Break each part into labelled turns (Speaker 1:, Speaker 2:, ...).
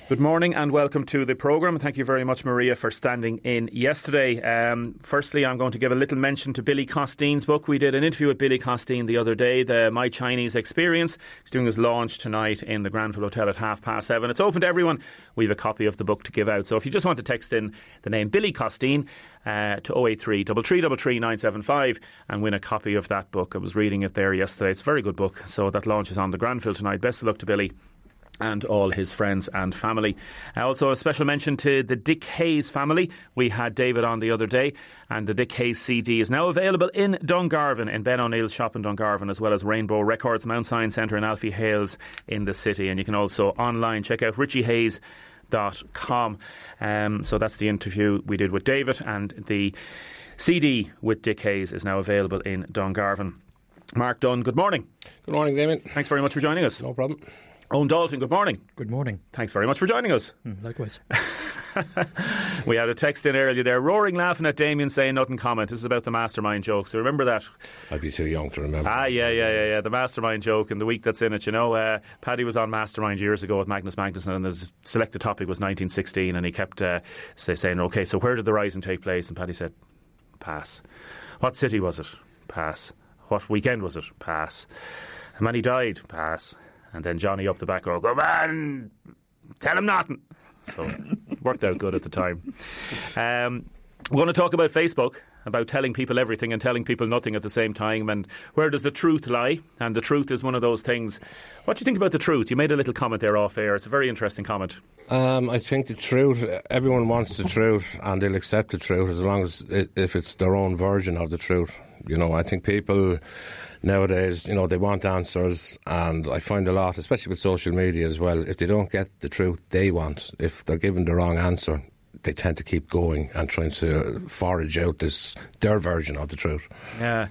Speaker 1: Good morning and welcome to the programme. Thank you very much, Maria, for standing in yesterday. Firstly, I'm going to give a little mention to Billy Costine's book. We did an interview with Billy Costine the other day, the My Chinese Experience. He's doing his launch tonight in the Granville Hotel at 7:30. It's open to everyone. We have a copy of the book to give out. So if you just want to text in the name Billy Costine to 083 333 975 and win a copy of that book. I was reading it there yesterday. It's a very good book. So that launch is on the Granville tonight. Best of luck to Billy and all his friends and family. Also a special mention to the Dick Hayes family. We had David on the other day, and the Dick Hayes CD is now available in Dungarvan, in Ben O'Neill's shop in Dungarvan, as well as Rainbow Records, Mount Sion Centre and Alfie Hales in the city. And you can also online check out richiehays.com. So that's the interview we did with David, and the CD with Dick Hayes is now available in Dungarvan. Mark Dunn, good morning.
Speaker 2: Good morning, Damien.
Speaker 1: Thanks very much for joining us.
Speaker 2: No problem.
Speaker 1: Owen Dalton, good morning.
Speaker 3: Good morning.
Speaker 1: Thanks very much for joining us.
Speaker 3: Likewise.
Speaker 1: We had a text in earlier there, roaring laughing at Damien saying nothing comment. This is about the mastermind joke. So remember that?
Speaker 2: I'd be too young to remember.
Speaker 1: Yeah. The mastermind joke and the week that's in it. You know, Paddy was on Mastermind years ago with Magnus Magnusson, and the selected topic was 1916, and he kept saying, OK, so where did the rising take place? And Paddy said, pass. What city was it? Pass. What weekend was it? Pass. How many died? Pass. And then Johnny up the back row, come on, tell him nothing. So it worked out good at the time. We're going to talk about Facebook, about telling people everything and telling people nothing at the same time, and where does the truth lie? And the truth is one of those things. What do you think about the truth? You made a little comment there off air. It's a very interesting comment.
Speaker 2: I think the truth, everyone wants the truth and they'll accept the truth as long as if it's their own version of the truth. You know, I think people nowadays, you know, they want answers, and I find a lot, especially with social media as well, if they don't get the truth they want, if they're given the wrong answer, they tend to keep going and trying to forage out their version of the truth.
Speaker 1: Yeah.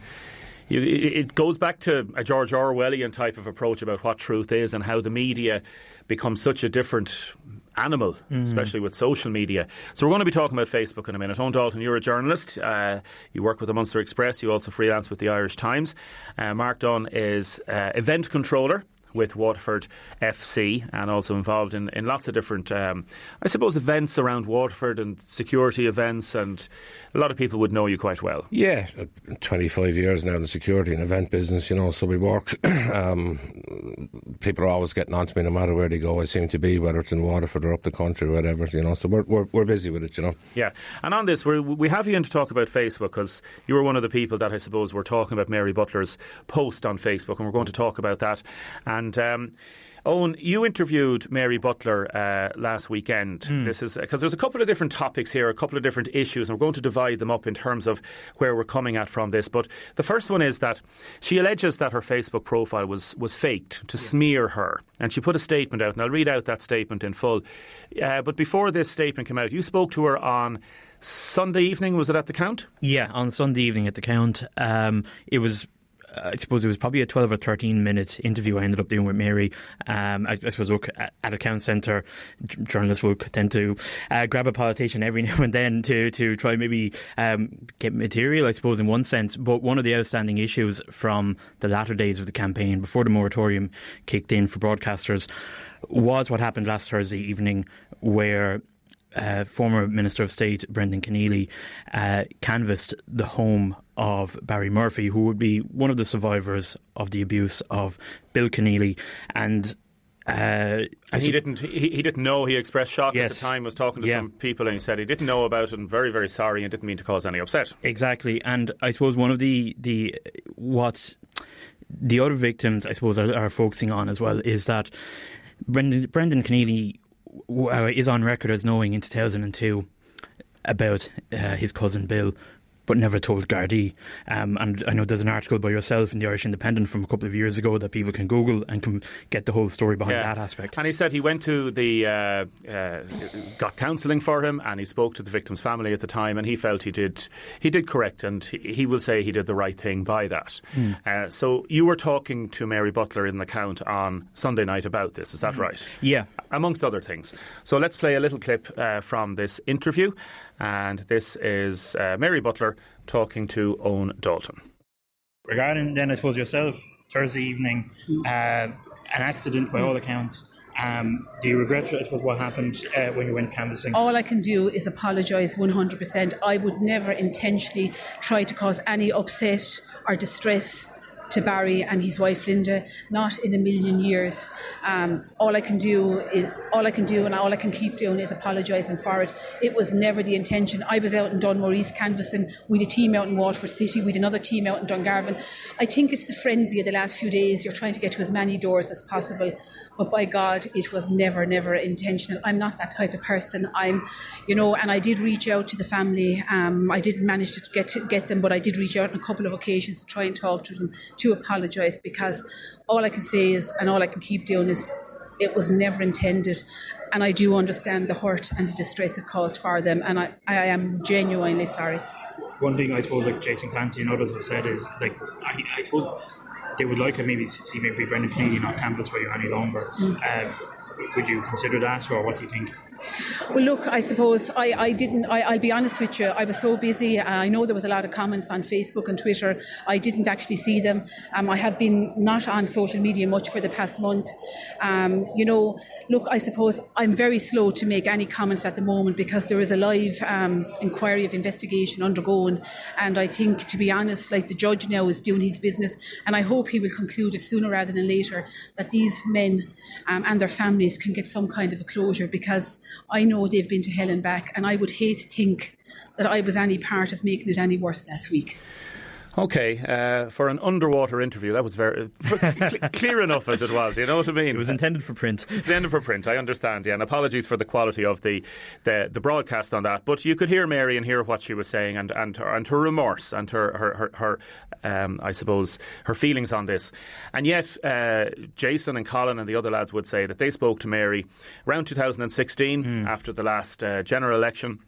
Speaker 1: It goes back to a George Orwellian type of approach about what truth is and how the media becomes such a different animal, especially with social media. So we're going to be talking about Facebook in a minute. Owen Dalton, you're a journalist. You work with the Munster Express. You also freelance with the Irish Times. Mark Dunn is event controller with Waterford FC, and also involved in lots of different, I suppose, events around Waterford and security events, and a lot of people would know you quite well.
Speaker 2: Yeah, 25 years now in the security and event business, you know, so we work. People are always getting on to me no matter where they go. I seem to be, whether it's in Waterford or up the country or whatever, you know, so we're busy with it, you know. Yeah,
Speaker 1: and on this, we have you in to talk about Facebook, because you were one of the people that I suppose were talking about Mary Butler's post on Facebook, and we're going to talk about that. And Owen, you interviewed Mary Butler last weekend. This is because there's a couple of different topics here, a couple of different issues, and we're going to divide them up in terms of where we're coming at from this. But the first one is that she alleges that her Facebook profile was faked to smear her, and she put a statement out, and I'll read out that statement in full. But before this statement came out, you spoke to her on Sunday evening. Was it at the Count?
Speaker 3: Yeah, on Sunday evening at the Count. It was, I suppose it was probably a 12 or 13 minute interview I ended up doing with Mary. I suppose, look, at a Count Centre, journalists will tend to grab a politician every now and then to try maybe get material, I suppose, in one sense. But one of the outstanding issues from the latter days of the campaign, before the moratorium kicked in for broadcasters, was what happened last Thursday evening, where former Minister of State Brendan Keneally canvassed the home of Barry Murphy, who would be one of the survivors of the abuse of Bill Keneally. And
Speaker 1: he didn't know. He expressed shock at the
Speaker 3: Yes.
Speaker 1: time. Was talking to some people, and he said he didn't know about it and very, very sorry and didn't mean to cause any upset.
Speaker 3: Exactly. And I suppose one of what the other victims, I suppose, are focusing on as well is that Brendan Keneally is on record as knowing in 2002 about his cousin Bill, but never told Gardaí. And I know there's an article by yourself in the Irish Independent from a couple of years ago that people can Google and can get the whole story behind that aspect.
Speaker 1: And he said he went to got counselling for him, and he spoke to the victim's family at the time, and he felt he did correct, and he will say he did the right thing by that. So you were talking to Mary Butler in the Count on Sunday night about this, is that right?
Speaker 3: Yeah.
Speaker 1: Amongst other things. So let's play a little clip from this interview, and this is Mary Butler talking to Owen Dalton.
Speaker 4: Regarding then, I suppose, yourself, Thursday evening, an accident by all accounts,
Speaker 3: Do you regret, I suppose, what happened when you went canvassing?
Speaker 4: All I can do is apologise 100%. I would never intentionally try to cause any upset or distress to Barry and his wife Linda, not in a million years. All I can do and all I can keep doing is apologising for it. It was never the intention. I was out in Dunmore East canvassing. We had a team out in Waterford City. We had another team out in Dungarvan. I think it's the frenzy of the last few days. You're trying to get to as many doors as possible. But by God, it was never intentional. I'm not that type of person. And I did reach out to the family. I didn't manage to get them, but I did reach out on a couple of occasions to try and talk to them, to apologise, because all I can say is, and all I can keep doing is, it was never intended, and I do understand the hurt and the distress it caused for them, and I am genuinely sorry.
Speaker 3: One thing I suppose, like Jason Clancy and others have said, is like I suppose they would like to maybe see Brendan Kennedy not canvass for you any longer. Would you consider that, or what do you think?
Speaker 4: Well, look, I suppose I didn't. I'll be honest with you. I was so busy. I know there was a lot of comments on Facebook and Twitter. I didn't actually see them. I have been not on social media much for the past month. Look, I suppose I'm very slow to make any comments at the moment because there is a live inquiry of investigation undergoing. And I think, to be honest, like the judge now is doing his business, and I hope he will conclude it sooner rather than later that these men and their families can get some kind of a closure, because I know they've been to hell and back, and I would hate to think that I was any part of making it any worse last week.
Speaker 1: Okay, for an underwater interview, that was very clear enough as it was, you know what I mean?
Speaker 3: It was intended for print.
Speaker 1: Intended for print, I understand, yeah, and apologies for the quality of the broadcast on that, but you could hear Mary and hear what she was saying, and her remorse and her I suppose, her feelings on this. And yet, Jason and Colin and the other lads would say that they spoke to Mary around 2016 after the last general election,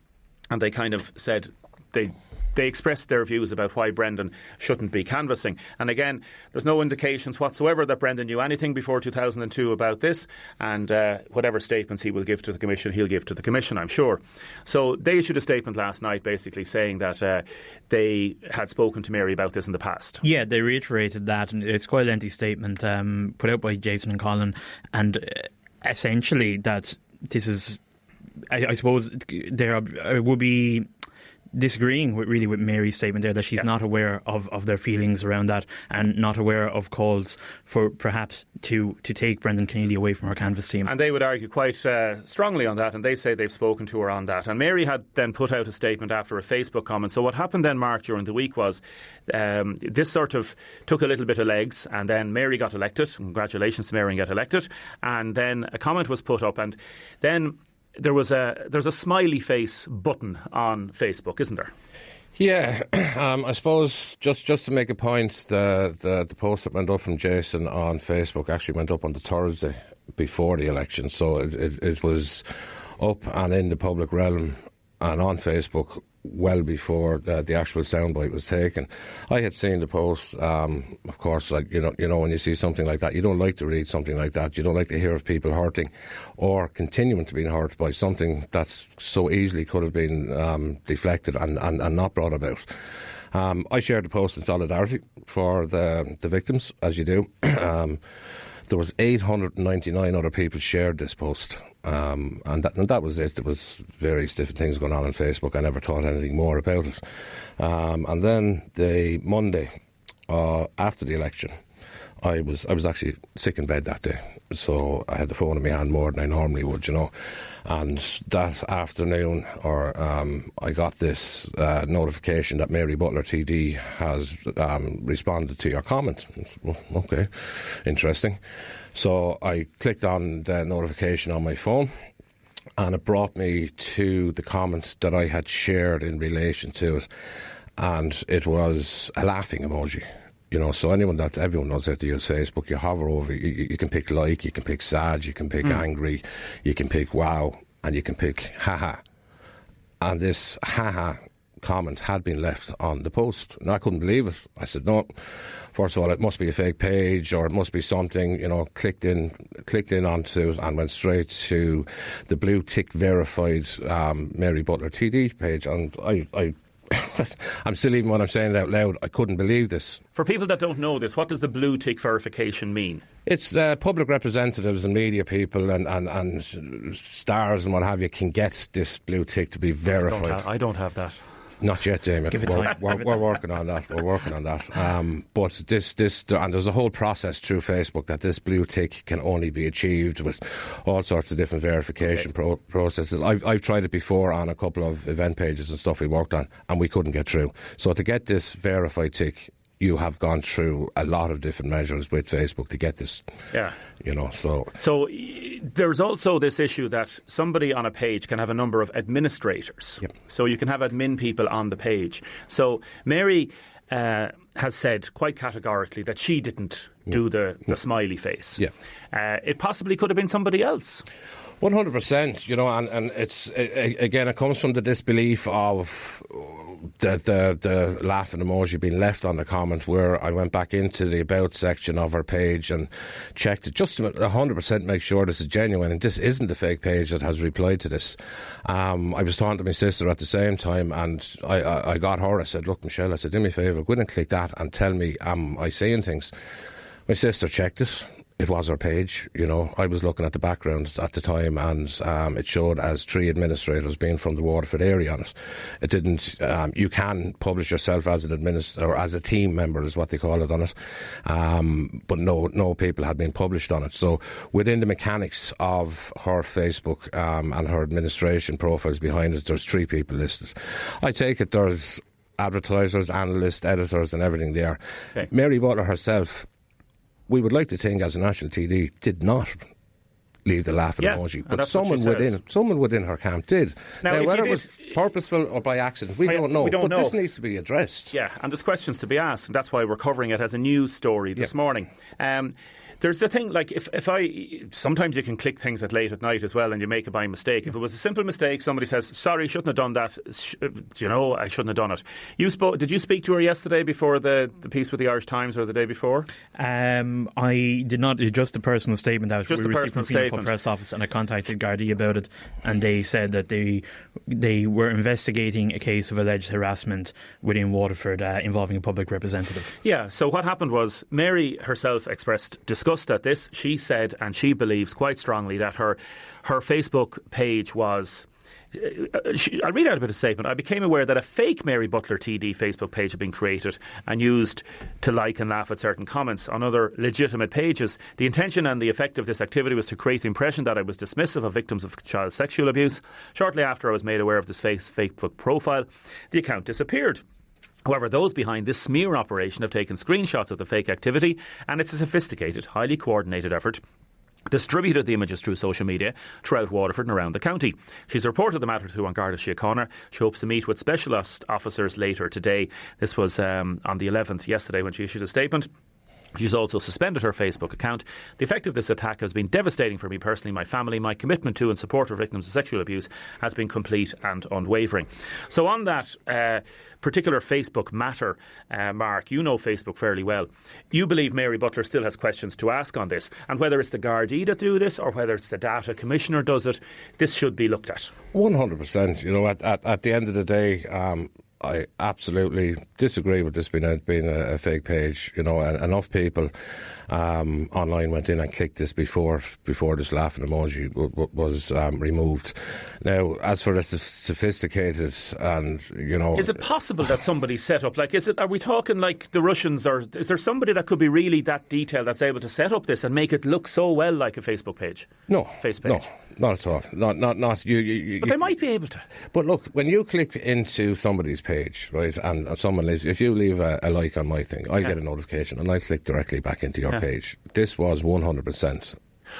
Speaker 1: and they kind of said they expressed their views about why Brendan shouldn't be canvassing. And again, there's no indications whatsoever that Brendan knew anything before 2002 about this, and whatever statements he will give to the Commission, he'll give to the Commission, I'm sure. So they issued a statement last night basically saying that they had spoken to Mary about this in the past.
Speaker 3: Yeah, they reiterated that, and it's quite a lengthy statement put out by Jason and Colin, and essentially that this is, I suppose, there would be disagreeing with Mary's statement there, that she's not aware of their feelings around that, and not aware of calls for perhaps to take Brendan Keneally away from her canvass team.
Speaker 1: And they would argue quite strongly on that, and they say they've spoken to her on that. And Mary had then put out a statement after a Facebook comment. So what happened then, Mark, during the week was this sort of took a little bit of legs, and then Mary got elected. Congratulations to Mary and get elected. And then a comment was put up, and then there's a smiley face button on Facebook, isn't there?
Speaker 2: Yeah, I suppose just to make a point, the post that went up from Jason on Facebook actually went up on the Thursday before the election, so it was up and in the public realm and on Facebook well before the actual soundbite was taken. I had seen the post. Of course, like you know, when you see something like that, you don't like to read something like that. You don't like to hear of people hurting or continuing to be hurt by something that so easily could have been deflected and not brought about. I shared the post in solidarity for the victims, as you do. There was 899 other people shared this post. And that was it. There was various different things going on Facebook. I never thought anything more about it. And then the Monday after the election, I was actually sick in bed that day, so I had the phone in my hand more than I normally would, you know. And that afternoon, I got this notification that Mary Butler TD has responded to your comment. Well, okay, interesting. So I clicked on the notification on my phone, and it brought me to the comment that I had shared in relation to it, and it was a laughing emoji. You know, so everyone knows how to use Facebook. You hover over, you can pick like, you can pick sad, you can pick angry, you can pick wow, and you can pick haha. And this haha comment had been left on the post, and I couldn't believe it. I said, no, first of all, it must be a fake page, or it must be something, you know. Clicked in onto and went straight to the blue tick verified Mary Butler TD page, and I I'm still, even when I'm saying it out loud, I couldn't believe this.
Speaker 1: For people that don't know this, what does the blue tick verification mean?
Speaker 2: It's public representatives and media people and stars and what have you can get this blue tick to be verified.
Speaker 1: I don't have that.
Speaker 2: Not yet, Damien. We're working on that. We're working on that. But this, and there's a whole process through Facebook that this blue tick can only be achieved with all sorts of different verification processes. I've tried it before on a couple of event pages and stuff we worked on, and we couldn't get through. So to get this verified tick, you have gone through a lot of different measures with Facebook to get this.
Speaker 1: Yeah.
Speaker 2: So
Speaker 1: there's also this issue that somebody on a page can have a number of administrators.
Speaker 2: Yep.
Speaker 1: So you can have admin people on the page. So Mary has said quite categorically that she didn't do the smiley face.
Speaker 2: Yeah.
Speaker 1: It possibly could have been somebody else.
Speaker 2: 100%, and again, it comes from the disbelief of the laughing emoji being left on the comment, where I went back into the about section of her page and checked it just to 100% make sure this is genuine and this isn't the fake page that has replied to this. I was talking to my sister at the same time, and I got her. I said, look, Michelle, I said, do me a favour, go in and click that and tell me, am I saying things? My sister checked it. It was her page, I was looking at the background at the time, and it showed as 3 administrators being from the Waterford area on it. It didn't. You can publish yourself as an administrator or as a team member, is what they call it on it. But no people had been published on it. So within the mechanics of her Facebook and her administration profiles behind it, there's 3 people listed. I take it there's advertisers, analysts, editors, and everything there. Okay. Mary Butler herself, we would like to think, as a national TD, did not leave the laughing emoji, but someone within her camp did. Now whether it was purposeful or by accident, we don't know. But this needs to be addressed.
Speaker 1: Yeah, and there's questions to be asked, and that's why we're covering it as a news story this morning. There's the thing, like, if I... Sometimes you can click things at late at night as well and you make it by mistake. If it was a simple mistake, somebody says, sorry, shouldn't have done that. I shouldn't have done it. Did you speak to her yesterday before the piece with the Irish Times, or the day before?
Speaker 3: I did not. Just a personal statement that we received from the Press Office, and I contacted Gardaí about it, and they said that they were investigating a case of alleged harassment within Waterford involving a public representative.
Speaker 1: Yeah, so what happened was Mary herself expressed disgust at this. She said, and she believes quite strongly, that her Facebook page was... I'll read out a bit of a statement. I became aware that a fake Mary Butler TD Facebook page had been created and used to like and laugh at certain comments on other legitimate pages. The intention and the effect of this activity was to create the impression that I was dismissive of victims of child sexual abuse. Shortly after I was made aware of this Facebook profile, the account disappeared. However, those behind this smear operation have taken screenshots of the fake activity, and it's a sophisticated, highly coordinated effort, distributed the images through social media throughout Waterford and around the county. She's reported the matter to An Garda Síochána. She hopes to meet with specialist officers later today. This was on the 11th, yesterday, when she issued a statement. She's also suspended her Facebook account. The effect of this attack has been devastating for me personally, my family. My commitment to and support for victims of sexual abuse has been complete and unwavering. So on that particular Facebook matter, Mark, you know Facebook fairly well. You believe Mary Butler still has questions to ask on this, and whether it's the Gardaí that do this or whether it's the Data Commissioner does it, this should be looked at.
Speaker 2: 100%. At the end of the day, I absolutely disagree with this being a fake page. And enough people online went in and clicked this before this laughing emoji was removed. Now, as for the sophisticated and,
Speaker 1: Is it possible that somebody set up, are we talking like the Russians, or is there somebody that could be really that detailed that's able to set up this and make it look so well like a Facebook page?
Speaker 2: No.
Speaker 1: Facebook page?
Speaker 2: No, not at all. Not you.
Speaker 1: But they might be able to.
Speaker 2: But look, when you click into somebody's page, right, and someone leaves, if you leave a like on my thing, I get a notification and I click directly back into your page. This was 100%.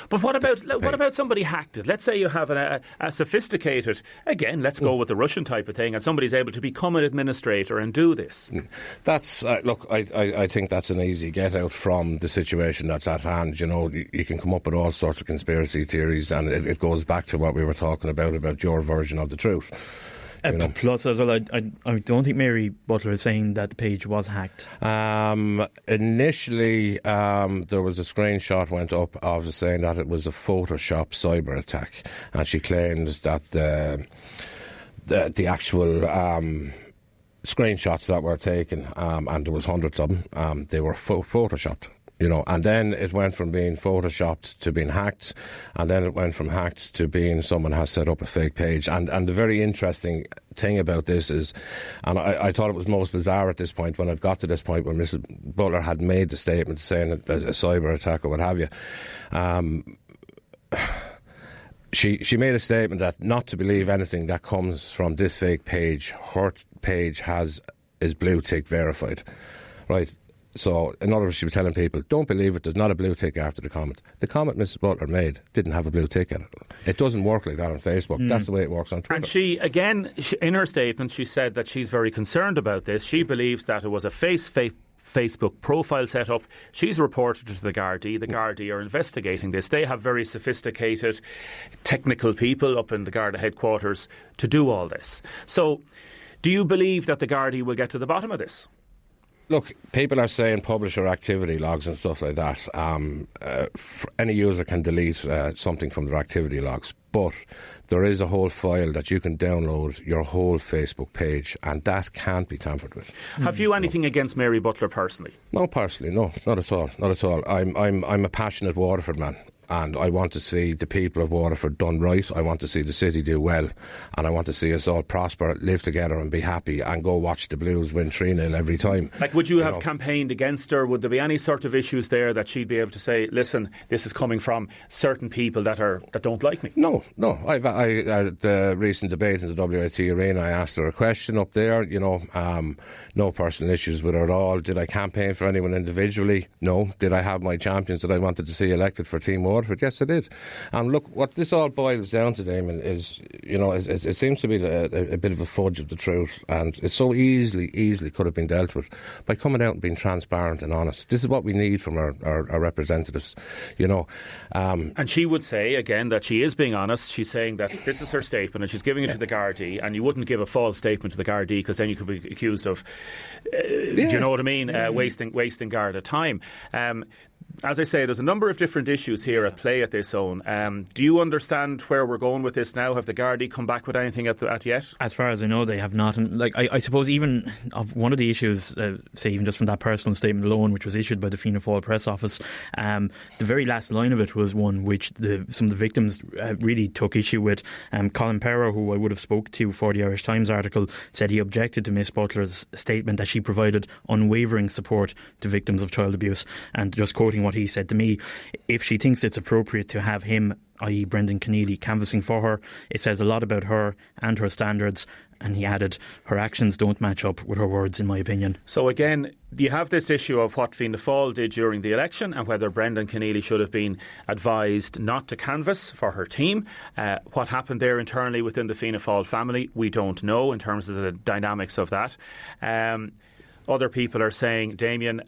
Speaker 1: But what about somebody hacked it? Let's say you have a sophisticated, again, let's go with the Russian type of thing, and somebody's able to become an administrator and do this.
Speaker 2: That's look, I think that's an easy get out from the situation that's at hand. You can come up with all sorts of conspiracy theories, and it goes back to what we were talking about your version of the truth.
Speaker 3: Plus, as well, I don't think Mary Butler is saying that the page was hacked.
Speaker 2: Initially, there was a screenshot went up of saying that it was a Photoshop cyber attack, and she claimed that the actual screenshots that were taken, and there was hundreds of them. They were photoshopped. And then it went from being photoshopped to being hacked, and then it went from hacked to being someone has set up a fake page. And the very interesting thing about this is, and I thought it was most bizarre at this point, when it got to this point where Mrs. Butler had made the statement saying a cyber attack or what have you, she made a statement that not to believe anything that comes from this fake page. Her page is blue tick verified, right? So, in other words, she was telling people, don't believe it, there's not a blue tick after the comment. The comment Mrs. Butler made didn't have a blue tick in it. It doesn't work like that on Facebook. That's the way it works on Twitter.
Speaker 1: And she, again, in her statement, she said that she's very concerned about this. She believes that it was a Facebook profile set up. She's reported it to the Gardaí. The Gardaí are investigating this. They have very sophisticated technical people up in the Garda headquarters to do all this. So, do you believe that the Gardaí will get to the bottom of this?
Speaker 2: Look, people are saying publish your activity logs and stuff like that. Any user can delete something from their activity logs, but there is a whole file that you can download your whole Facebook page, and that can't be tampered with.
Speaker 1: Have you anything against Mary Butler personally?
Speaker 2: No, personally, no, not at all, not at all. I'm a passionate Waterford man. And I want to see the people of Waterford done right. I want to see the city do well. And I want to see us all prosper, live together and be happy, and go watch the Blues win 3-0 every time.
Speaker 1: Like, would you have campaigned against her? Would there be any sort of issues there that she'd be able to say, listen, this is coming from certain people that don't like me?
Speaker 2: No. I at the recent debate in the WIT arena, I asked her a question up there, no personal issues with her at all. Did I campaign for anyone individually? No. Did I have my champions that I wanted to see elected for Team Waterford? Yes, I did. And look, what this all boils down to, Damon, is, it seems to be a bit of a fudge of the truth, and it so easily could have been dealt with by coming out and being transparent and honest. This is what we need from our representatives,
Speaker 1: And she would say, again, that she is being honest. She's saying that this is her statement and she's giving it to the Gardaí, and you wouldn't give a false statement to the Gardaí because then you could be accused of, do you know what I mean, wasting Garda time. As I say, there's a number of different issues here at play at this own. Do you understand where we're going with this now? Have the Gardaí come back with anything at yet?
Speaker 3: As far as I know, they have not. And I suppose even of one of the issues, say even just from that personal statement alone, which was issued by the Fianna Fáil press office, the very last line of it was one which some of the victims really took issue with. Colin Perrow, who I would have spoke to for the Irish Times article, said he objected to Miss Butler's statement that she provided unwavering support to victims of child abuse. And just quoting what he said to me, if she thinks it's appropriate to have him, i.e. Brendan Keneally, canvassing for her, it says a lot about her and her standards. And he added, her actions don't match up with her words, in my opinion. So
Speaker 1: again, you have this issue of what Fianna Fáil did during the election and whether Brendan Keneally should have been advised not to canvass for her team. What happened there internally within the Fianna Fáil family, we don't know in terms of the dynamics of that. Other people are saying, Damien,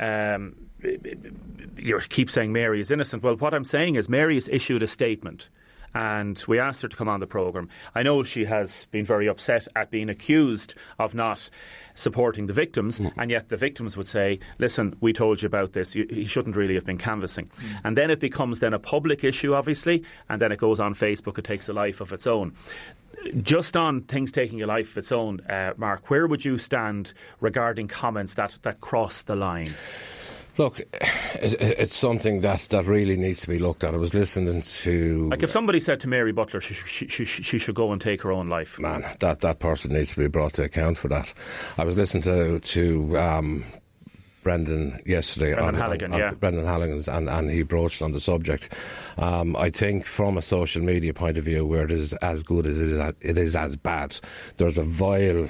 Speaker 1: you keep saying Mary is innocent. Well, what I'm saying is Mary has issued a statement, and we asked her to come on the programme. I know she has been very upset at being accused of not supporting the victims, and yet the victims would say, listen, we told you about this, he shouldn't really have been canvassing. And then it becomes then a public issue, obviously, and then it goes on Facebook, it takes a life of its own. Just on things taking a life of its own, Mark, where would you stand regarding comments that cross the line?
Speaker 2: Look, it's something that really needs to be looked at. I was listening to...
Speaker 1: Like if somebody said to Mary Butler she should go and take her own life.
Speaker 2: Man, that person needs to be brought to account for that. I was listening to Brendan yesterday. Brendan Halligan's, and he broached on the subject. I think from a social media point of view, where it is as good as it is as bad, there's a vile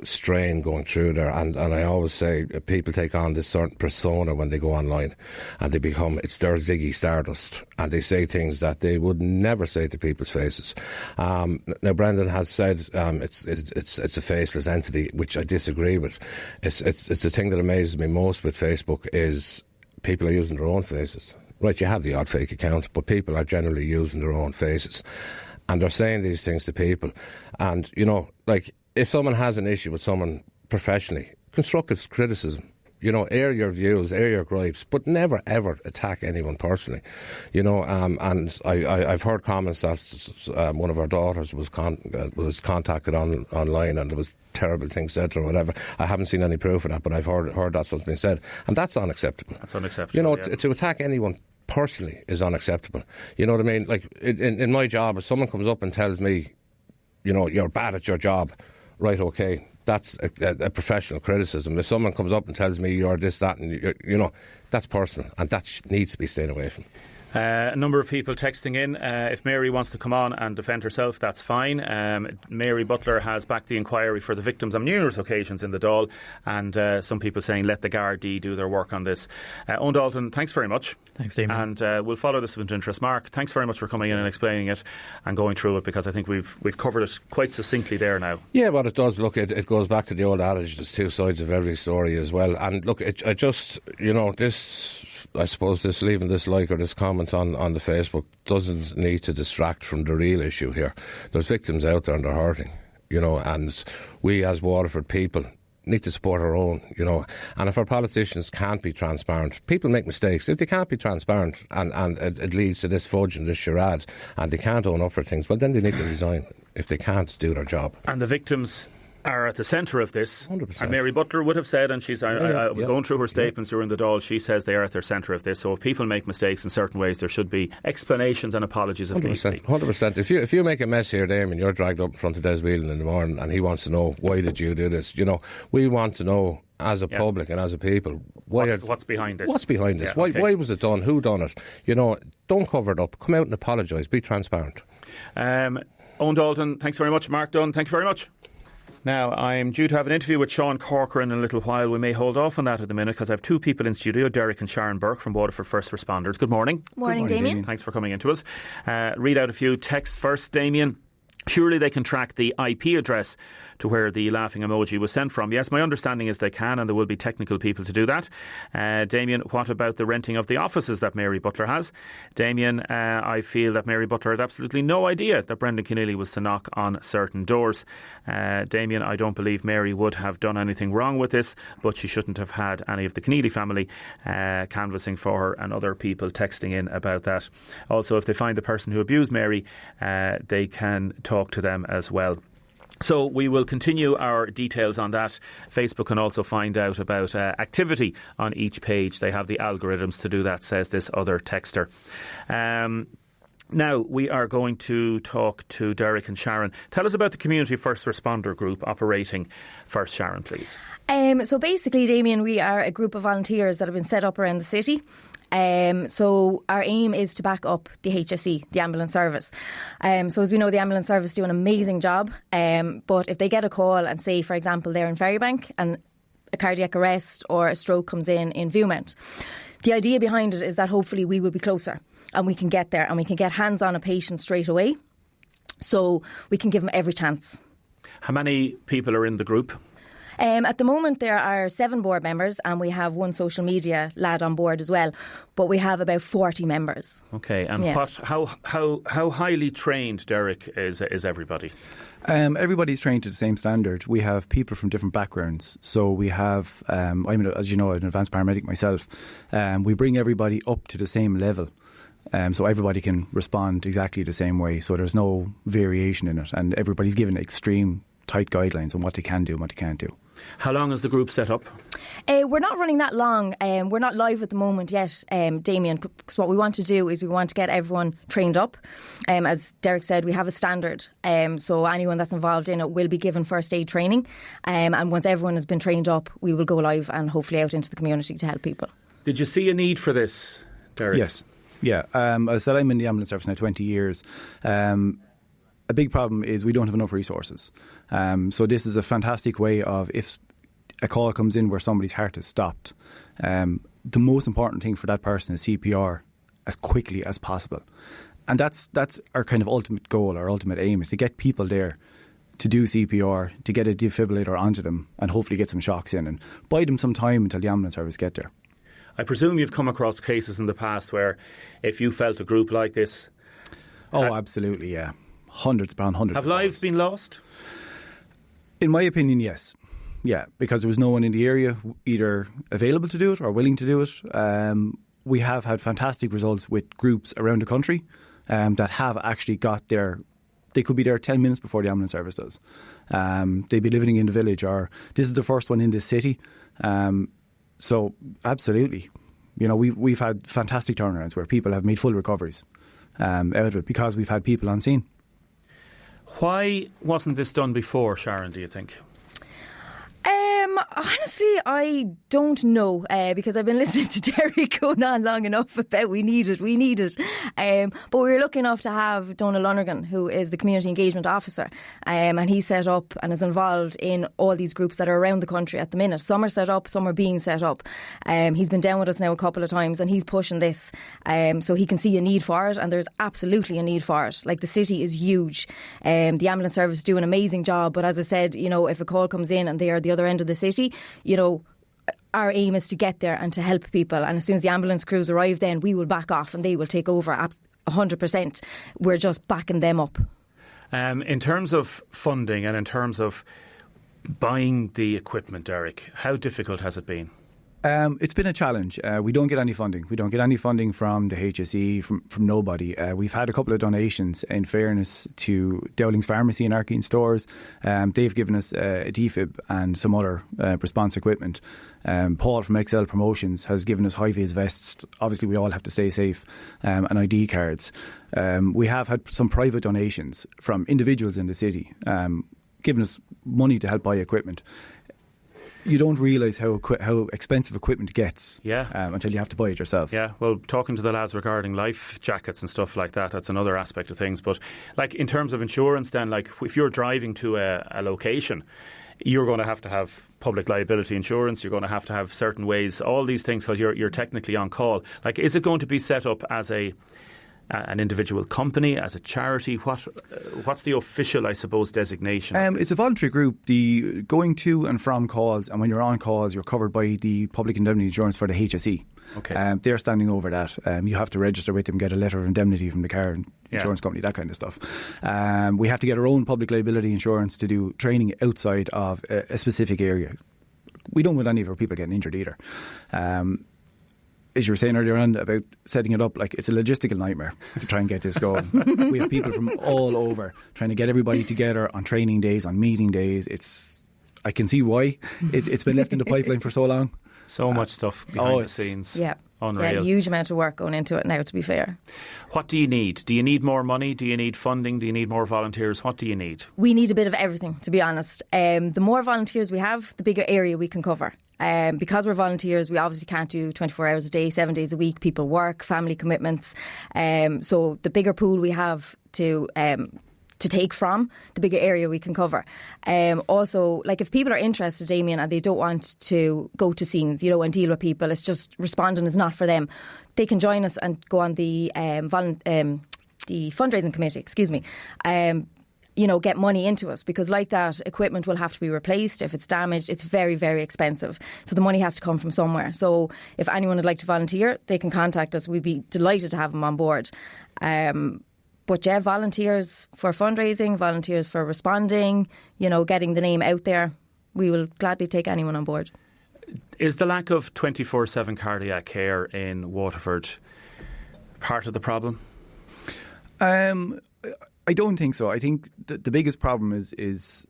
Speaker 2: strain going through there, and I always say people take on this certain persona when they go online, and it's their Ziggy Stardust, and they say things that they would never say to people's faces. Now Brendan has said it's a faceless entity, which I disagree with. It's the thing that amazes me most with Facebook is people are using their own faces. Right, you have the odd fake account, but people are generally using their own faces, and they're saying these things to people. And, like, if someone has an issue with someone professionally, constructive criticism, Air your views, air your gripes, but never ever attack anyone personally. And I've heard comments that one of our daughters was contacted online, and there was terrible things said or whatever. I haven't seen any proof of that, but I've heard that's what's been said, and that's unacceptable.
Speaker 1: That's unacceptable.
Speaker 2: To attack anyone personally is unacceptable. You know what I mean? Like in my job, if someone comes up and tells me, you're bad at your job, right? Okay. That's a professional criticism. If someone comes up and tells me you're this, that, and that's personal, and that needs to be stayed away from.
Speaker 1: A number of people texting in. If Mary wants to come on and defend herself, that's fine. Mary Butler has backed the inquiry for the victims on numerous occasions in the Dáil, and some people saying let the Gardaí do their work on this. Owen Dalton, thanks very much.
Speaker 3: Thanks, Damien.
Speaker 1: And we'll follow this with interest. Mark, thanks very much for coming in and explaining it and going through it, because I think we've covered it quite succinctly there now.
Speaker 2: Yeah, but it does. Look, it goes back to the old adage, there's two sides of every story as well. And look, I suppose leaving this like or this comment on the Facebook doesn't need to distract from the real issue here. There's victims out there and they're hurting, and we as Waterford people need to support our own, and if our politicians can't be transparent, people make mistakes. If they can't be transparent and it leads to this fudge and this charade and they can't own up for things, well then they need to resign if they can't do their job.
Speaker 1: And the victims are at the centre of this.
Speaker 2: 100%.
Speaker 1: And Mary Butler would have said, and I was going through her statements during the Dáil, she says they are at their centre of this. So if people make mistakes in certain ways, there should be explanations and apologies if
Speaker 2: 100%,
Speaker 1: needs be.
Speaker 2: 100%. If you make a mess here, Damien, you're dragged up in front of Des Whelan in the morning and he wants to know, why did you do this? We want to know as a public and as a people,
Speaker 1: what's behind this?
Speaker 2: What's behind this? Why was it done? Who done it? Don't cover it up. Come out and apologise. Be transparent.
Speaker 1: Owen Dalton, thanks very much. Mark Dunn, thank you very much. Now, I'm due to have an interview with Sean Corcoran in a little while. We may hold off on that at the minute because I have two people in studio, Derek and Sharon Burke from Waterford First Responders. Good morning.
Speaker 5: Morning, Damien.
Speaker 1: Thanks for coming into us. Read out a few texts first, Damien. Surely they can track the IP address to where the laughing emoji was sent from. Yes, my understanding is they can, and there will be technical people to do that. Damien, what about the renting of the offices that Mary Butler has? Damien, I feel that Mary Butler had absolutely no idea that Brendan Keneally was to knock on certain doors. Damien, I don't believe Mary would have done anything wrong with this, but she shouldn't have had any of the Keneally family canvassing for her, and other people texting in about that. Also, if they find the person who abused Mary, they can talk to them as well. So we will continue our details on that. Facebook can also find out about activity on each page. They have the algorithms to do that, says this other texter. Now we are going to talk to Derek and Sharon. Tell us about the Community First Responder Group operating first, Sharon, please. So
Speaker 5: basically, Damien, we are a group of volunteers that have been set up around the city. So our aim is to back up the HSE, the ambulance service. So as we know, the ambulance service do an amazing job. But if they get a call and say, for example, they're in Ferrybank and a cardiac arrest or a stroke comes in Viewmount, the idea behind it is that hopefully we will be closer and we can get there and we can get hands on a patient straight away. So we can give them every chance.
Speaker 1: How many people are in the group?
Speaker 5: At the moment there are 7 board members and we have 1 social media lad on board as well, but we have about 40 members.
Speaker 1: Okay, and how highly trained, Derek, is everybody?
Speaker 6: Everybody's trained to the same standard. We have people from different backgrounds. So we have, as you know, an advanced paramedic myself. We bring everybody up to the same level. So everybody can respond exactly the same way. So there's no variation in it. And everybody's given extreme tight guidelines on what they can do and what they can't do.
Speaker 1: How long is the group set up?
Speaker 5: We're not running that long. We're not live at the moment yet, Damien, because what we want to do is we want to get everyone trained up. As Derek said, we have a standard. So anyone that's involved in it will be given first aid training. And once everyone has been trained up, we will go live and hopefully out into the community to help people. Did
Speaker 1: you see a need for this, Derek?
Speaker 6: Yes. Yeah. As I said, I'm in the ambulance service now 20 years. A big problem is we don't have enough resources. So this is a fantastic way of, if a call comes in where somebody's heart is stopped, the most important thing for that person is CPR as quickly as possible. And that's our kind of ultimate goal, our ultimate aim, is to get people there to do CPR, to get a defibrillator onto them and hopefully get some shocks in and buy them some time until the ambulance service get there.
Speaker 1: I presume you've come across cases in the past where if you felt a group like this...
Speaker 6: Oh, absolutely, yeah. Hundreds upon hundreds.
Speaker 1: Have lives been lost?
Speaker 6: In my opinion, yes. Yeah, because there was no one in the area either available to do it or willing to do it. We have had fantastic results with groups around the country that have actually got there. They could be there 10 minutes before the ambulance service does. They'd be living in the village, or this is the first one in this city. So absolutely, we've had fantastic turnarounds where people have made full recoveries out of it because we've had people on scene.
Speaker 1: Why wasn't this done before, Sharon, do you think?
Speaker 5: Honestly, I don't know because I've been listening to Derek going on long enough about we need it. But we were lucky enough to have Donal Lonergan, who is the Community Engagement Officer, and he's set up and is involved in all these groups that are around the country at the minute. Some are set up, some are being set up. He's been down with us now a couple of times and he's pushing this so he can see a need for it, and there's absolutely a need for it. Like, the city is huge. The ambulance service do an amazing job, but as I said, if a call comes in and they are the other end of the city, our aim is to get there and to help people, and as soon as the ambulance crews arrive, then we will back off and they will take over 100%. We're just backing them up.
Speaker 1: In terms of funding and in terms of buying the equipment, Derek, how difficult has it been?
Speaker 6: It's been a challenge. We don't get any funding. We don't get any funding from the HSE, from nobody. We've had a couple of donations, in fairness, to Dowling's Pharmacy and Arkeen Stores. They've given us a defib and some other response equipment. Paul from Excel Promotions has given us high-vis vests. Obviously, we all have to stay safe, and ID cards. We have had some private donations from individuals in the city, giving us money to help buy equipment. You don't realise how expensive equipment gets until you have to buy it yourself.
Speaker 1: Yeah, well, talking to the lads regarding life jackets and stuff like that, that's another aspect of things. But like, in terms of insurance then, like, if you're driving to a location, you're going to have public liability insurance, you're going to have certain ways, all these things, because you're technically on call. Like, is it going to be set up as an individual company, as a charity? What's the official, I suppose, designation?
Speaker 6: It's a voluntary group. The going to and from calls, and when you're on calls, you're covered by the public indemnity insurance for the HSE.
Speaker 1: Okay.
Speaker 6: They're standing over that. You have to register with them, get a letter of indemnity from the car insurance company, that kind of stuff. We have to get our own public liability insurance to do training outside of a specific area. We don't want any of our people getting injured either. As you were saying earlier on about setting it up, like, it's a logistical nightmare to try and get this going. We have people from all over trying to get everybody together on training days, on meeting days. I can see why it's been left in the pipeline for so long.
Speaker 1: So much stuff behind the scenes.
Speaker 5: Yeah.
Speaker 1: Unreal.
Speaker 5: Yeah, huge amount of work going into it now, to be fair.
Speaker 1: What do you need? Do you need more money? Do you need funding? Do you need more volunteers? What do you need?
Speaker 5: We need a bit of everything, to be honest. The more volunteers we have, the bigger area we can cover. Because we're volunteers, we obviously can't do 24 hours a day, 7 days a week. People work, family commitments. So the bigger pool we have to take from, the bigger area we can cover. Also, like, if people are interested, Damien, and they don't want to go to scenes, and deal with people, it's just responding is not for them, they can join us and go on the fundraising committee, get money into us, because like that, equipment will have to be replaced. If it's damaged, it's very, very expensive. So the money has to come from somewhere. So if anyone would like to volunteer, they can contact us. We'd be delighted to have them on board. But yeah, volunteers for fundraising, volunteers for responding, getting the name out there. We will gladly take anyone on board.
Speaker 1: Is the lack of 24/7 cardiac care in Waterford part of the problem?
Speaker 6: I don't think so. I think the biggest problem is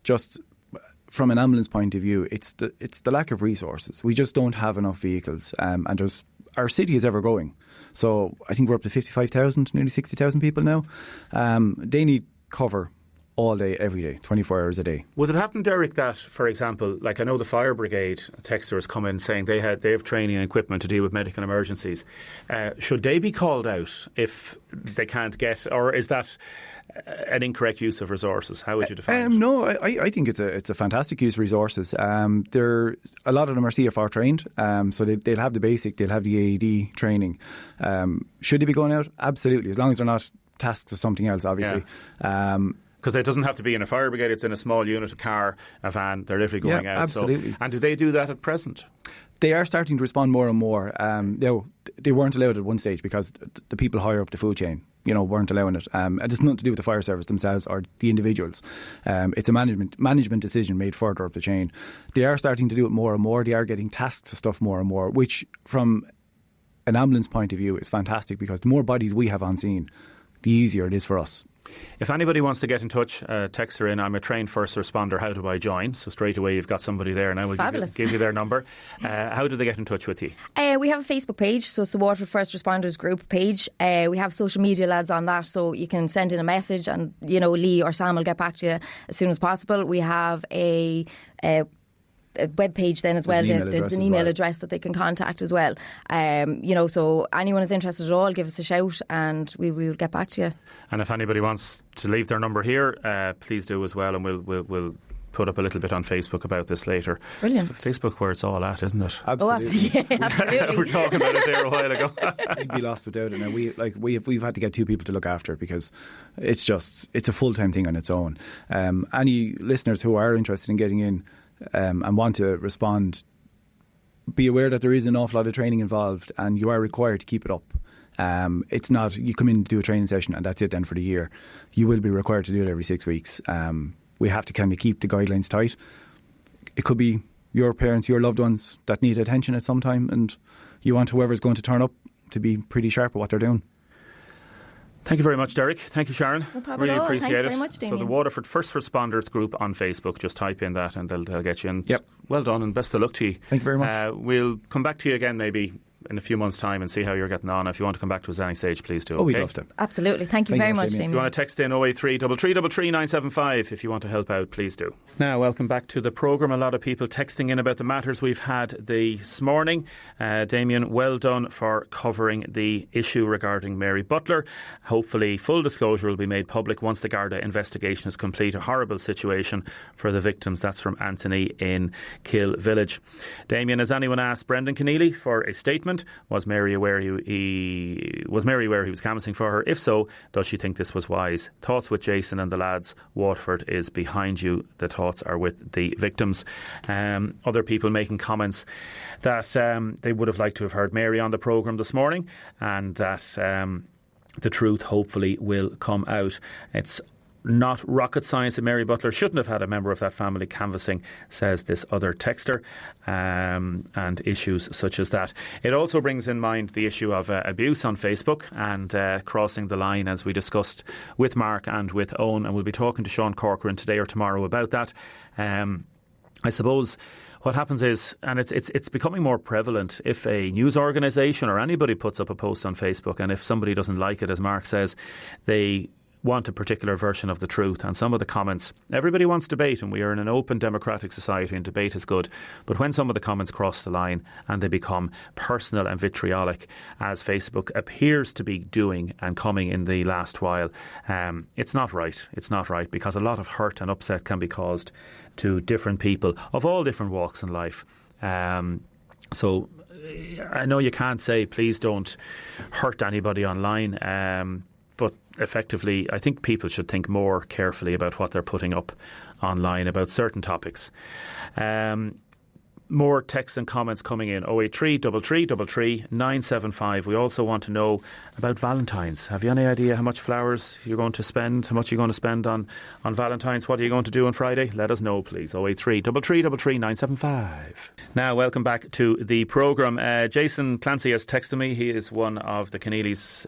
Speaker 6: just from an ambulance point of view. It's the lack of resources. We just don't have enough vehicles, and our city is ever growing. So I think we're up to 55,000, nearly 60,000 people now. They need cover all day, every day, 24 hours a day.
Speaker 1: Would it happen, Derek, that, for example, like, I know the fire brigade, a texter has come in saying they have training and equipment to deal with medical emergencies. Should they be called out if they can't get, or is that an incorrect use of resources? How would you define it?
Speaker 6: No, I think it's a fantastic use of resources. A lot of them are CFR trained, so they'll have the basic, they'll have the AED training. Should they be going out? Absolutely, as long as they're not tasked to something else, obviously. Yeah.
Speaker 1: Because it doesn't have to be in a fire brigade, it's in a small unit, a car, a van, they're literally going out.
Speaker 6: Absolutely.
Speaker 1: And do they do that at present?
Speaker 6: They are starting to respond more and more. They weren't allowed at one stage because the people higher up the food chain, weren't allowing it. It has nothing to do with the fire service themselves or the individuals. It's a management decision made further up the chain. They are starting to do it more and more. They are getting tasked to stuff more and more, which from an ambulance point of view is fantastic, because the more bodies we have on scene, the easier it is for us.
Speaker 1: If anybody wants to get in touch, text her in. I'm a trained first responder. How do I join? So straight away you've got somebody there, and I will give you their number. How do they get in touch with you?
Speaker 5: We have a Facebook page, so it's the Waterford First Responders Group page. We have social media lads on that, so you can send in a message, and Lee or Sam will get back to you as soon as possible. We have a web page then as well. There's an email address that they can contact as well. So anyone is interested at all, give us a shout and we will get back to you. And
Speaker 1: if anybody wants to leave their number here, please do as well, and we'll put up a little bit on Facebook about this later.
Speaker 5: Brilliant.
Speaker 1: Facebook where it's all at, isn't it?
Speaker 6: Absolutely.
Speaker 5: Absolutely.
Speaker 1: We're talking about it there a while ago.
Speaker 6: You'd be lost without it. Now we've had to get two people to look after it, because it's a full-time thing on its own. Any listeners who are interested in getting in and want to respond, be aware that there is an awful lot of training involved, and you are required to keep it up. It's not you come in to do a training session and that's it then for the year. You will be required to do it every 6 weeks. We have to kind of keep the guidelines tight. It could be your parents, your loved ones that need attention at some time, and you want whoever's going to turn up to be pretty sharp at what they're doing.
Speaker 1: Thank you very much, Derek. Thank you, Sharon.
Speaker 5: No problem
Speaker 1: really
Speaker 5: at all.
Speaker 1: appreciate
Speaker 5: Thanks
Speaker 1: it.
Speaker 5: very much, Damien.
Speaker 1: So the Waterford First Responders Group on Facebook, just type in that and they'll get you in.
Speaker 6: Yep.
Speaker 1: Well done and best of luck to you.
Speaker 6: Thank you very much.
Speaker 1: We'll come back to you again maybe in a few months' time and see how you're getting on. If you want to come back to us at any stage, please do.
Speaker 6: We'd love to.
Speaker 5: Absolutely. Thank you very much, Damien.
Speaker 1: If you want to text in 083 333 975 if you want to help out, please do. Now, welcome back to the programme. A lot of people texting in about the matters we've had this morning. Damien, well done for covering the issue regarding Mary Butler. Hopefully full disclosure will be made public once the Garda investigation is complete. A horrible situation for the victims. That's from Anthony in Kill Village. Damien, has anyone asked Brendan Keneally for a statement? Was Mary aware he was canvassing for her? If so, does she think this was wise? Thoughts with Jason and the lads. Waterford is behind you. The thoughts are with the victims. Other people making comments that they would have liked to have heard Mary on the programme this morning, and that the truth hopefully will come out. It's not rocket science that Mary Butler shouldn't have had a member of that family canvassing, says this other texter, and issues such as that. It also brings in mind the issue of abuse on Facebook and crossing the line, as we discussed with Mark and with Owen, and we'll be talking to Sean Corcoran today or tomorrow about that. I suppose what happens is, and it's becoming more prevalent, if a news organisation or anybody puts up a post on Facebook, and if somebody doesn't like it, as Mark says, they want a particular version of the truth, and some of the comments, everybody wants debate, and we are in an open democratic society and debate is good, but when some of the comments cross the line and they become personal and vitriolic, as Facebook appears to be doing and coming in the last while, it's not right, because a lot of hurt and upset can be caused to different people of all different walks in life. So I know you can't say please don't hurt anybody online, but effectively, I think people should think more carefully about what they're putting up online about certain topics. More texts and comments coming in. 083 333 975. We also want to know about Valentine's. Have you any idea how much flowers you're going to spend? How much you're going to spend on Valentine's? What are you going to do on Friday? Let us know, please. 083 333 975. Now, welcome back to the programme. Jason Clancy has texted me. He is one of the Keneally's,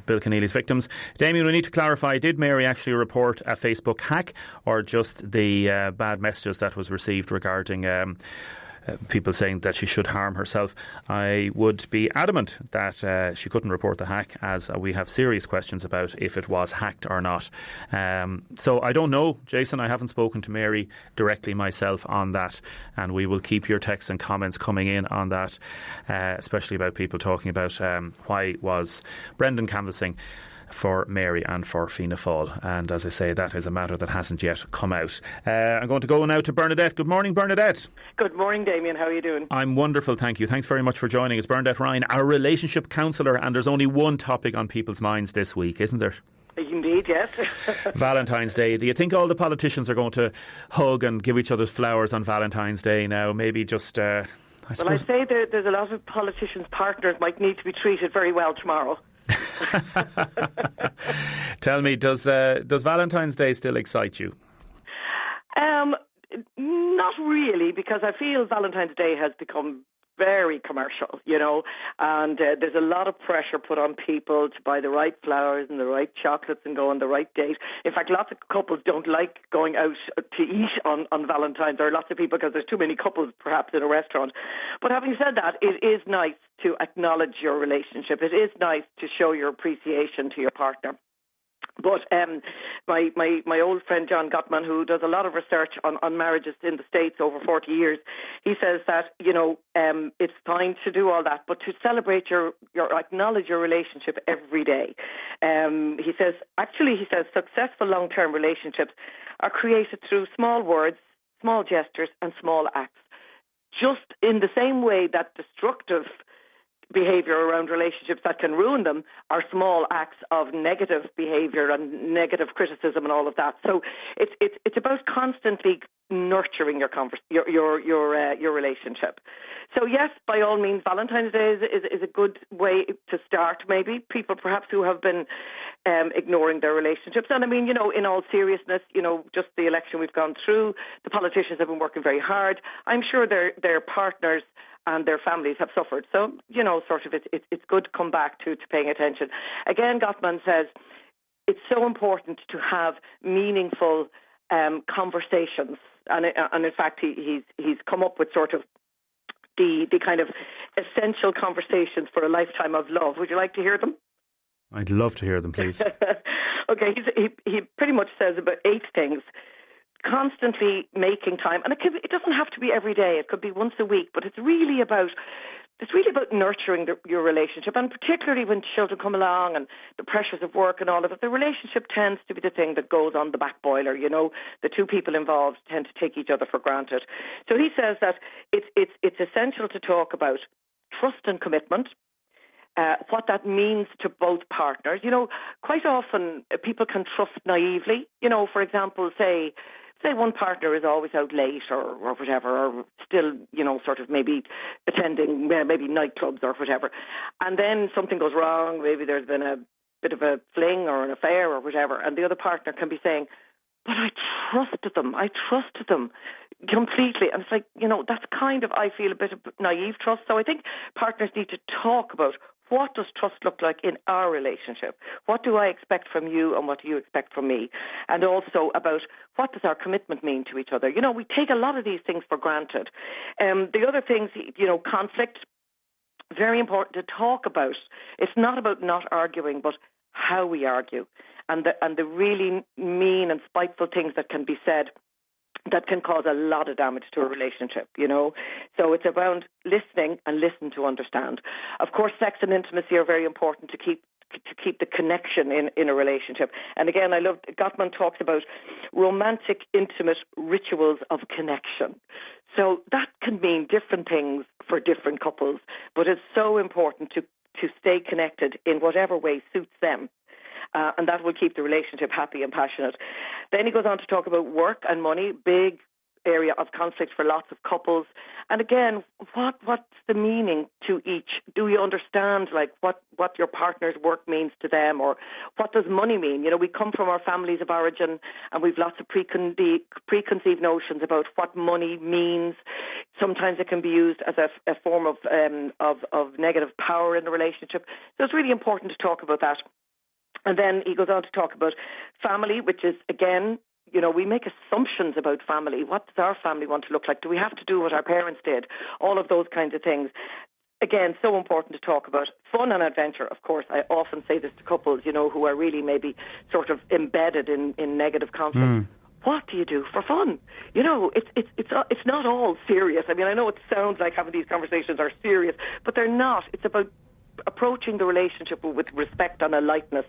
Speaker 1: Bill Keneally's victims. Damien, we need to clarify, did Mary actually report a Facebook hack, or just the bad messages that was received regarding people saying that she should harm herself? I would be adamant that she couldn't report the hack, as we have serious questions about if it was hacked or not. So I don't know, Jason. I haven't spoken to Mary directly myself on that, and we will keep your texts and comments coming in on that, especially about people talking about why was Brendan canvassing for Mary and for Fianna Fáil. And as I say, that is a matter that hasn't yet come out. I'm going to go now to Bernadette. Good morning, Bernadette.
Speaker 7: Good morning, Damien. How are you doing?
Speaker 1: I'm wonderful, thank you. Thanks very much for joining us. Bernadette Ryan, our relationship counsellor, and there's only one topic on people's minds this week, isn't there?
Speaker 7: Indeed, yes.
Speaker 1: Valentine's Day. Do you think all the politicians are going to hug and give each other flowers on Valentine's Day now? Maybe just
Speaker 7: Well, I say there's a lot of politicians' partners might need to be treated very well tomorrow.
Speaker 1: Tell me, does Valentine's Day still excite you?
Speaker 7: Not really, because I feel Valentine's Day has become very commercial, and there's a lot of pressure put on people to buy the right flowers and the right chocolates and go on the right date. In fact, lots of couples don't like going out to eat on Valentine's, or lots of people, because there's too many couples perhaps in a restaurant. But having said that, it is nice to acknowledge your relationship. It is nice to show your appreciation to your partner. But my old friend John Gottman, who does a lot of research on marriages in the States over 40 years, he says that, it's fine to do all that, but to celebrate your acknowledge your relationship every day. He says successful long-term relationships are created through small words, small gestures and small acts. Just in the same way that destructive behaviour around relationships that can ruin them are small acts of negative behaviour and negative criticism and all of that. So it's about constantly nurturing your relationship. So yes, by all means, Valentine's Day is a good way to start. Maybe people perhaps who have been ignoring their relationships. And I mean, in all seriousness, just the election we've gone through, the politicians have been working very hard. I'm sure their partners and their families have suffered. So, it's good to come back to paying attention. Again, Gottman says it's so important to have meaningful conversations. And in fact, he's come up with sort of the kind of essential conversations for a lifetime of love. Would you like to hear them?
Speaker 1: I'd love to hear them, please.
Speaker 7: Okay, he pretty much says about 8 things. Constantly making time, and it doesn't have to be every day. It could be once a week, but it's really about nurturing your relationship, and particularly when children come along and the pressures of work and all of it, the relationship tends to be the thing that goes on the back boiler. The two people involved tend to take each other for granted. So he says that it's essential to talk about trust and commitment. What that means to both partners. Quite often people can trust naively. For example, say one partner is always out late or whatever, or still, sort of maybe attending maybe nightclubs or whatever. And then something goes wrong. Maybe there's been a bit of a fling or an affair or whatever. And the other partner can be saying, but I trusted them completely. And it's like, that's kind of, I feel, a bit of naive trust. So I think partners need to talk about, what does trust look like in our relationship? What do I expect from you and what do you expect from me? And also about, what does our commitment mean to each other? We take a lot of these things for granted. The other things, conflict, very important to talk about. It's not about not arguing, but how we argue and the really mean and spiteful things that can be said that can cause a lot of damage to a relationship, So it's about listening and listen to understand. Of course, sex and intimacy are very important to keep the connection in a relationship. And again, I love, Gottman talks about romantic, intimate rituals of connection. So that can mean different things for different couples, but it's so important to stay connected in whatever way suits them. And that will keep the relationship happy and passionate. Then he goes on to talk about work and money, big area of conflict for lots of couples. And again, what's the meaning to each? Do we understand what your partner's work means to them, or what does money mean? We come from our families of origin, and we've lots of preconceived notions about what money means. Sometimes it can be used as a form of negative power in the relationship. So it's really important to talk about that. And then he goes on to talk about family, which is, again, we make assumptions about family. What does our family want to look like? Do we have to do what our parents did? All of those kinds of things. Again, so important to talk about. Fun and adventure, of course. I often say this to couples, who are really maybe sort of embedded in negative conflict. What do you do for fun? It's not all serious. I mean, I know it sounds like having these conversations are serious, but they're not. It's about approaching the relationship with respect and a lightness,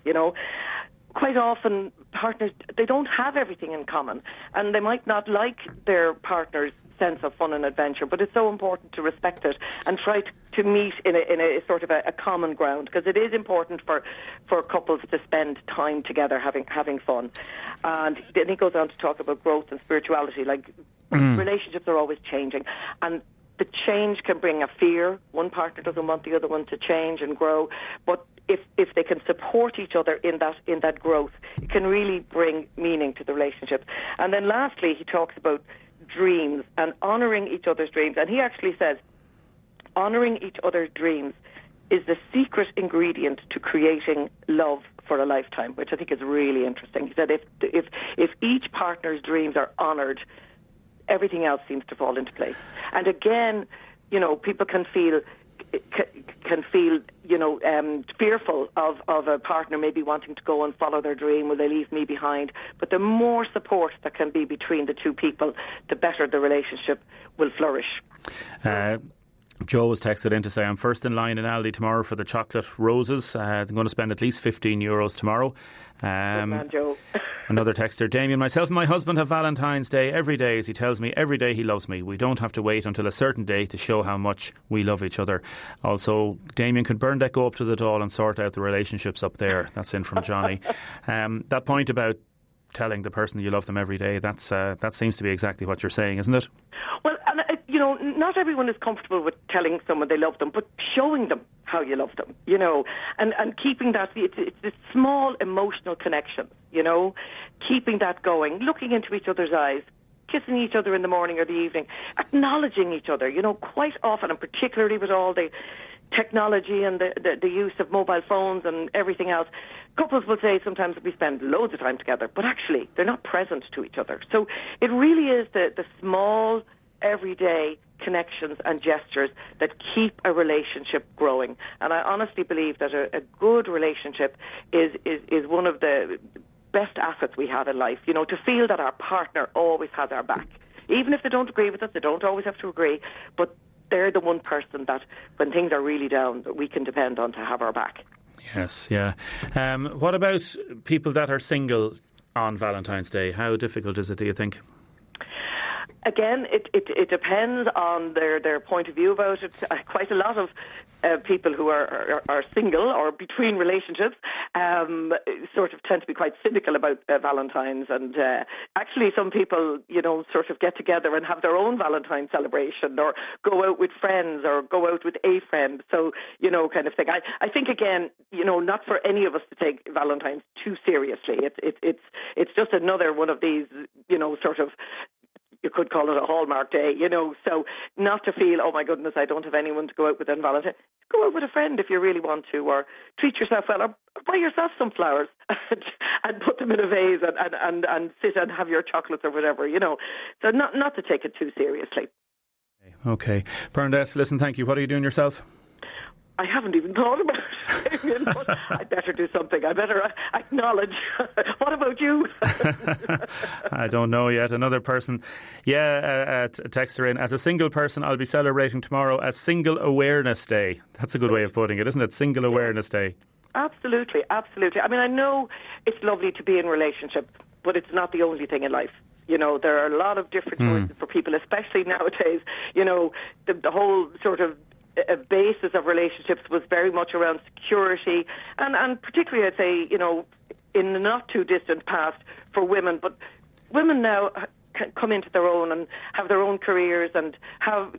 Speaker 7: Quite often, partners, they don't have everything in common, and they might not like their partner's sense of fun and adventure, but it's so important to respect it and try to meet in a sort of a common ground, because it is important for couples to spend time together having fun. And then he goes on to talk about growth and spirituality. Relationships are always changing, and the change can bring a fear. One partner doesn't want the other one to change and grow, but if they can support each other in that growth, it can really bring meaning to the relationship. And then lastly, he talks about dreams and honouring each other's dreams. And he actually says, honouring each other's dreams is the secret ingredient to creating love for a lifetime, which I think is really interesting. He said if each partner's dreams are honoured, everything else seems to fall into place. And again, people can feel fearful of a partner maybe wanting to go and follow their dream. Will they leave me behind? But the more support that can be between the two people, the better the relationship will flourish.
Speaker 1: Joe was texted in to say, I'm first in line in Aldi tomorrow for the chocolate roses. I'm going to spend at least €15 tomorrow.
Speaker 7: Good man, Joe.
Speaker 1: Another texter, Damien, myself and my husband have Valentine's Day every day, as he tells me every day he loves me. We don't have to wait until a certain day to show how much we love each other. Also, Damien, could Bernadette go up to the Dáil and sort out the relationships up there? That's in from Johnny. That point about telling the person you love them every day, that seems to be exactly what you're saying, isn't it?
Speaker 7: Well, and, not everyone is comfortable with telling someone they love them, but showing them how you love them, and keeping that, it's this small emotional connection, keeping that going, looking into each other's eyes, kissing each other in the morning or the evening, acknowledging each other, quite often, and particularly with all the technology and the use of mobile phones and everything else, couples will say sometimes we spend loads of time together, but actually they're not present to each other. So it really is the small, everyday connections and gestures that keep a relationship growing. And I honestly believe that a good relationship is one of the best assets we have in life, to feel that our partner always has our back. Even if they don't agree with us, they don't always have to agree, but they're the one person that, when things are really down, that we can depend on to have our back.
Speaker 1: Yes, yeah. What about people that are single on Valentine's Day? How difficult is it, do you think?
Speaker 7: Again, it depends on their point of view about it. Quite a lot of people who are single or between relationships sort of tend to be quite cynical about Valentine's, and actually some people, sort of get together and have their own Valentine's celebration, or go out with friends, or go out with a friend. So, kind of thing. I think, again, not for any of us to take Valentine's too seriously. It's just another one of these, sort of, you could call it a Hallmark day, so not to feel, oh my goodness, I don't have anyone to go out with on Valentine's. Go out with a friend if you really want to, or treat yourself well, or buy yourself some flowers and put them in a vase and sit and have your chocolates or whatever, So not to take it too seriously.
Speaker 1: Okay. Bernadette, listen, thank you. What are you doing yourself?
Speaker 7: I haven't even thought about it. But I better do something. I better acknowledge. What about you?
Speaker 1: I don't know yet. Another person, text her in. As a single person, I'll be celebrating tomorrow as Single Awareness Day. That's a good way of putting it, isn't it? Single Awareness Day. Absolutely, absolutely. I mean, I know it's lovely to be in a relationship, but it's not the only thing in life. There are a lot of different choices for people, especially nowadays. The whole sort of basis of relationships was very much around security, and particularly, I'd say, in the not too distant past for women. But women now can come into their own and have their own careers and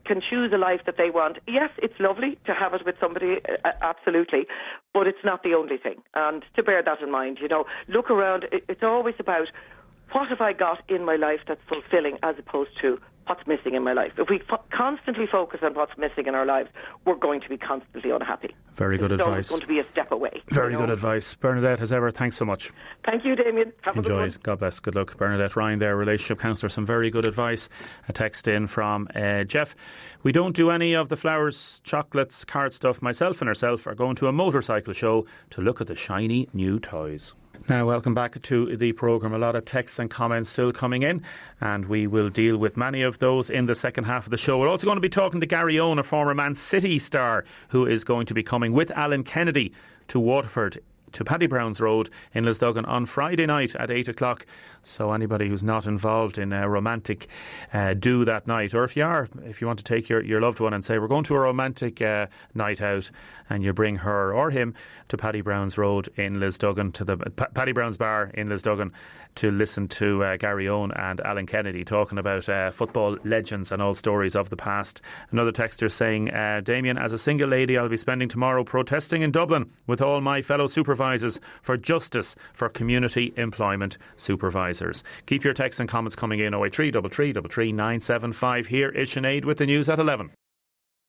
Speaker 1: can choose a life that they want. Yes, it's lovely to have it with somebody, absolutely, but it's not the only thing. And to bear that in mind, look around. It's always about, what have I got in my life that's fulfilling, as opposed to what's missing in my life. If we constantly focus on what's missing in our lives, we're going to be constantly unhappy. Very good advice. It's always going to be a step away. Very good advice. Bernadette, as ever, thanks so much. Thank you, Damien. Have a good one. God bless. Good luck. Bernadette Ryan there, relationship counsellor. Some very good advice. A text in from Jeff. We don't do any of the flowers, chocolates, card stuff. Myself and herself are going to a motorcycle show to look at the shiny new toys. Now, welcome back to the programme. A lot of texts and comments still coming in, and we will deal with many of those in the second half of the show. We're also going to be talking to Gary Owen, a former Man City star, who is going to be coming with Alan Kennedy to Waterford to Paddy Brown's Road in Lisduggan on Friday night at 8 o'clock. So anybody who's not involved in a romantic do that night, or if you want to take your loved one and say we're going to a romantic night out, and you bring her or him to Paddy Brown's Road in Lisduggan, to the Paddy Brown's Bar in Lisduggan, to listen to Gary Owen and Alan Kennedy talking about football legends and all stories of the past. Another texter saying, Damien, as a single lady, I'll be spending tomorrow protesting in Dublin with all my fellow supervisors for justice for community employment supervisors. Keep your texts and comments coming in 083 33 33 975. Here is Sinead with the news at 11.